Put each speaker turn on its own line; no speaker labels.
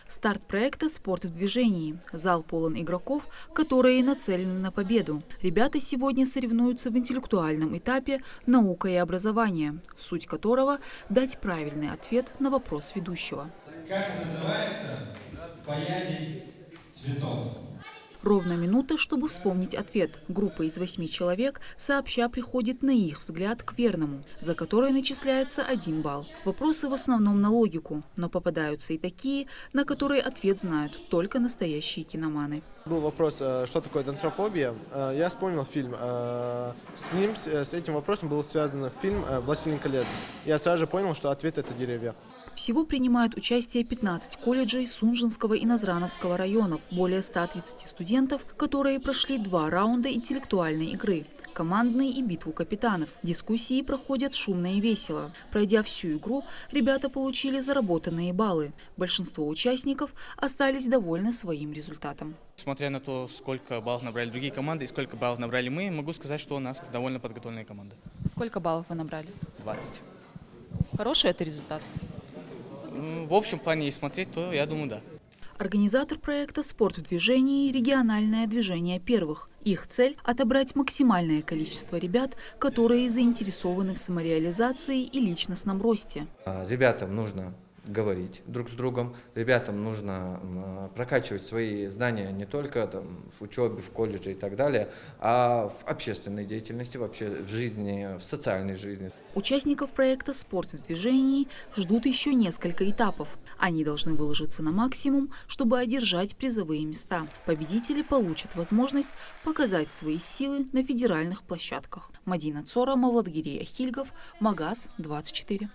Старт проекта «Спорт в движении». Зал полон игроков, которые нацелены на победу. Ребята сегодня соревнуются в интеллектуальном этапе «Наука и образование», суть которого – дать правильный ответ на вопрос ведущего.
Как называется боязнь цветов?
Ровно минута, чтобы вспомнить ответ. Группа из 8 человек сообща приходит на их взгляд к верному, за который начисляется 1 балл. Вопросы в основном на логику, но попадаются и такие, на которые ответ знают только настоящие киноманы.
Был вопрос, что такое дендрофобия. Я вспомнил фильм. С этим вопросом был связан фильм «Властелин колец». Я сразу же понял, что ответ – это деревья.
Всего принимают участие 15 колледжей Сунжинского и Назрановского районов, более 130 студентов, которые прошли 2 раунда интеллектуальной игры – командный и битву капитанов. Дискуссии проходят шумно и весело. Пройдя всю игру, ребята получили заработанные баллы. Большинство участников остались довольны своим результатом.
Смотря на то, сколько баллов набрали другие команды и сколько баллов набрали мы, могу сказать, что у нас довольно подготовленная команда.
Сколько баллов вы набрали?
20.
Хороший это результат?
В общем плане, если смотреть, то я думаю, да.
Организатор проекта «Спорт в движении» – региональное движение первых. Их цель – отобрать максимальное количество ребят, которые заинтересованы в самореализации и личностном росте.
Ребятам нужно говорить друг с другом, ребятам нужно прокачивать свои знания не только в учебе, в колледже и так далее, а в общественной деятельности, вообще в жизни, в социальной жизни.
Участников проекта «Спорт в движении» ждут еще несколько этапов. Они должны выложиться на максимум, чтобы одержать призовые места. Победители получат возможность показать свои силы на федеральных площадках. Мадина Цора, Мавладгирей Ахильгов, Магаз 24.